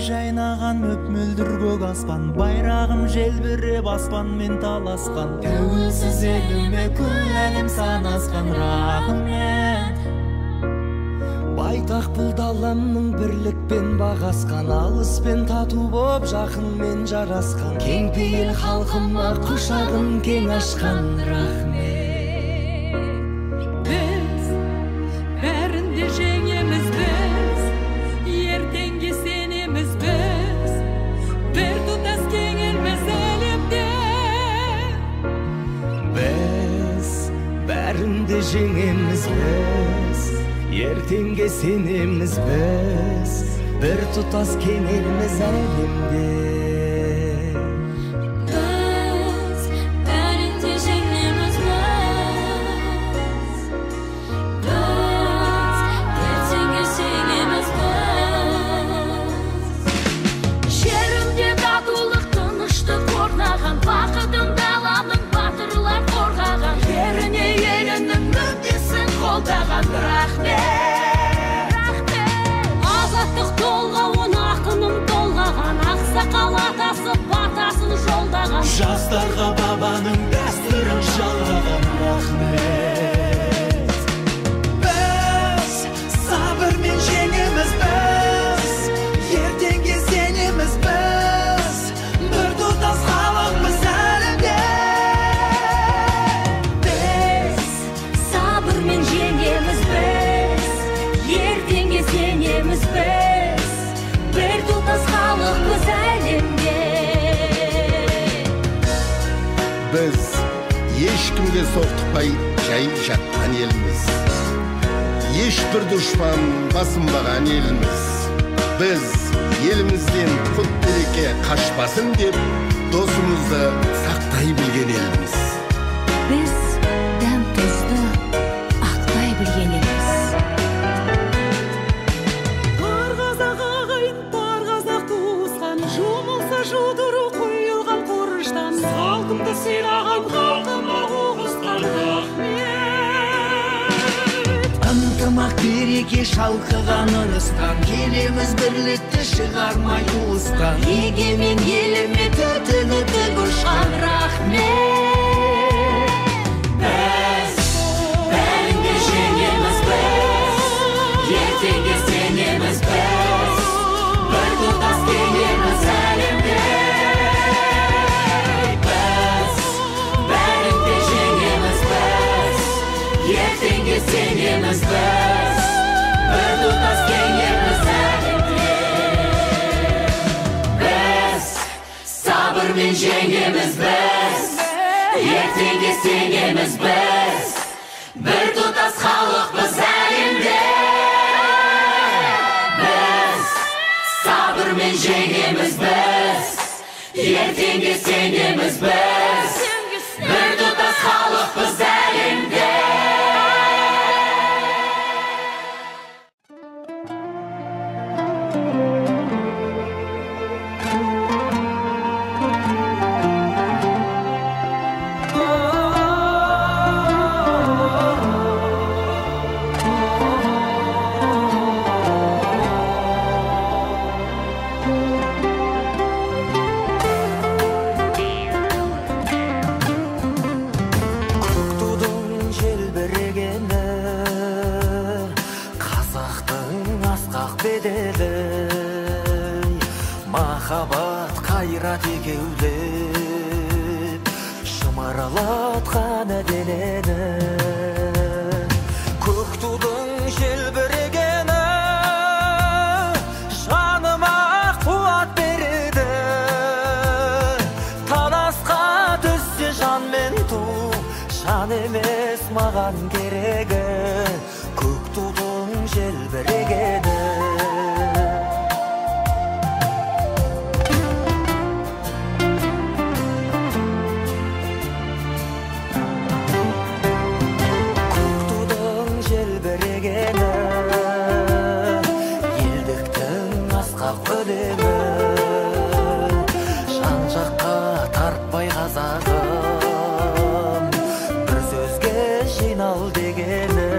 жайнаған мөп-мөлдір көк аспан, байрағым желбіреп аспанмен таласқан, тәуелсіз еліме күл әлем санасқан, рахмет. Байтақ бұл даламның бірлікпен бағасқан, алыспен тату боп жақынмен жарасқан, кең пейіл халқыма құшағын кең ашқан, рахмет. Біз бәрінде жеңеміз, біз ертеңге сенеміз, біз бір тұтас кең елміз әлемде. Біз бәрінде жеңеміз, біз ертеңге сенеміз, біз бір тұтас кең елміз әлемде. Біз бәрінде жеңеміз, біз ертеңге сенеміз, біз. Жерімде татулық, тыныштық орнаған, бақытын даланың батырлар қорғаған, жеріне елінің мүддесін қолдаған, рахмет. Азаттық толғауын ақыным толғаған, ақсақал атасы батасын жолдаған, Жастарға бабаның дәстүрін жалғаған, рахмет. Біз сабырмен жеңеміз, біз ертеңге сенеміз, біз бір тұтас халықпыз әлемде. біз сабырмен жеңеміз, біз ертеңге сенеміз, біз бір тұтас халықпыз әлемде. Біз ешкімге соқтықпай жай жатқан елміз, ешбір дұшпан басынбаған елміз. Біз елімізден құт береке қашпасын деп, досымызды сақтай білген елміз. Біз дәм тұзды ақтай білген елміз. Бар қазақ ағайын, бар қазақ туысқан, жұмылса жудыру құйылған қорыштан, салқынды сыйлаған халқыма қуғысқан, рахмет. Ынтымақ береке шалқыған ырыстан, келеміз бірлікті шығармай уыстан, Егемен еліме түтіні тік ұшқан, рахмет. Біз бәрінде жеңеміз, біз ертеңге сенеміз, біз бір тұтас кең елміз әлемде. Біз бәрінде жеңеміз, біз ертеңге сенеміз, біз бір тұтас кең елміз әлемде. Біз сабырмен жеңеміз, біз ертеңге сенеміз, біз бір тұтас халықпыз әлемде. Біз сабырмен жеңеміз, біз ертеңге сенеміз, біз бір тұтас халықпыз әлемде. Махаббат қайрат екеулеп шымарлатқан денені, көк тудың желбірегені жаныма қуат береді. Таласқа түссе жан мен ту, жан емес маған керегі, көк тудың желбірегені. Жан-жаққа тартпай қазағым, бір сөзге жинал дегені,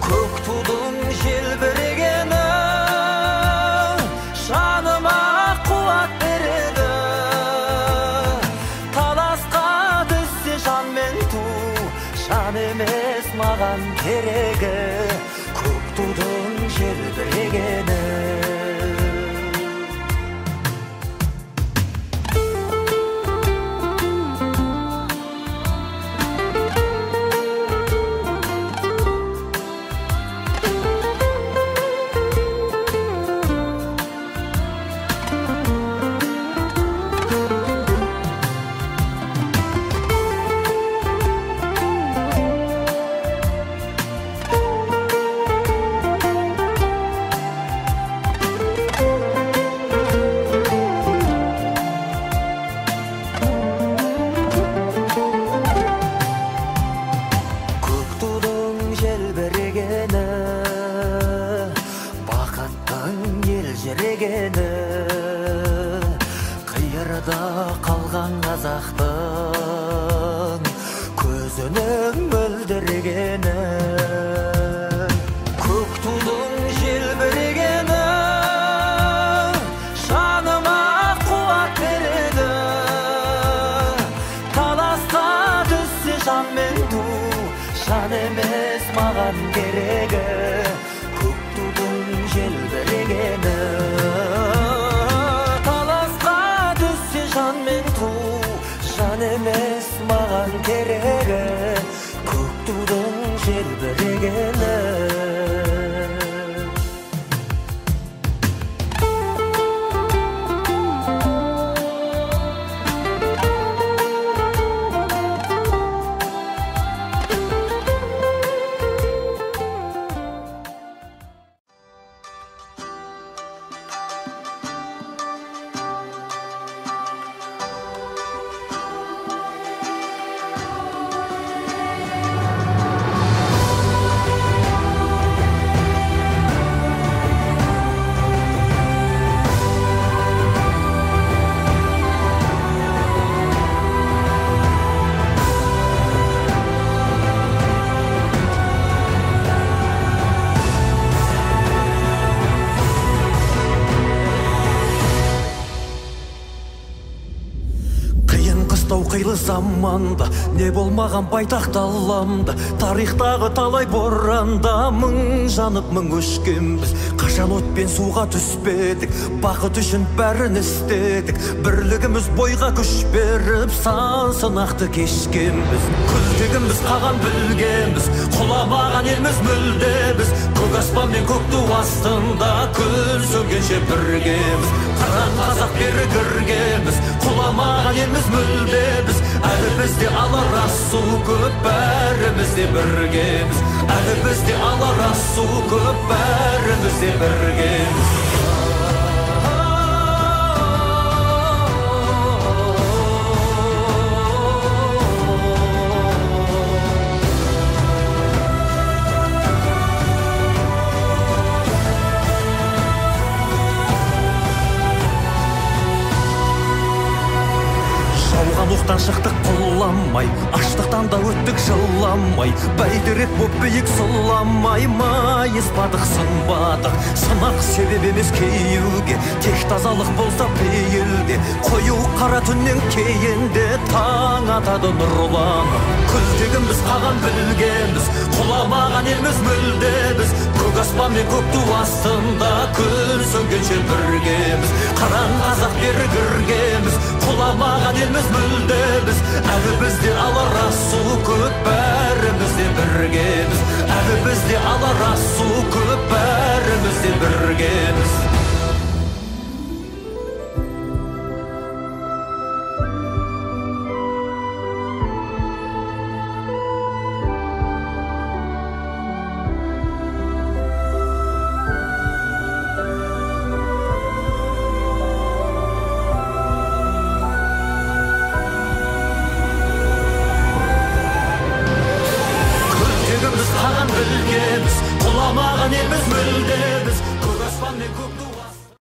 көк тудың желбірегені, маған керегі, көк тудың желбірегені. Қиырда қалған қазақтың көзінің мөлдірегені, көк тудың желбірегені жаныма қуат береді. Таласқа түссе жан мен ту, жан емес маған керегі, көк тудың желбірегені. Жан емес маған керегі, көк тудың желбірегені. Қилы заманда не болмаған байтақ даламда, тарихтағы талай боранда мың жанып мың өшкенбіз. Қашан от пен суға түспедік, бақыт үшін бәрін істедік. Бірлігіміз бойға күш беріп, сан сынақты кешкенбіз. Күлтегіміз қаған білгенбіз, құламаған елміз мүлде біз. Көк аспан мен көк ту астында күн сөнгенше біргеміз. Қыран қазақ бері кіргенбіз, құламаған елміз мүлде біз. Әлі бізде алар су көп, бәріміз де біргеміз. Әлі бізде алар су көп, бәріміз де біргеміз. Оқтан шықтық құламай, аштықтан да өттік жыламай. Бәйдірек боп биік сұламай, майыспадық сынбадық. Сынақ себеп емес кейеуге, тек тазалық болса пейілде. Қою қара түннен кейінде таң атады нұрланып. Күлтегіміз қаған білгенбіз, құламаған елміз мүлде біз. Көк аспан мен көк ту астында күн сөнгенше біргеміз. Қаран қазақ бері кіргеміз, құламаған елміз мүлде біз. Әлі бізде алар су көп, бәріміз де біргеміз. Әлі бізде алар су көп, бәріміз де біргеміз. Құламаған елміз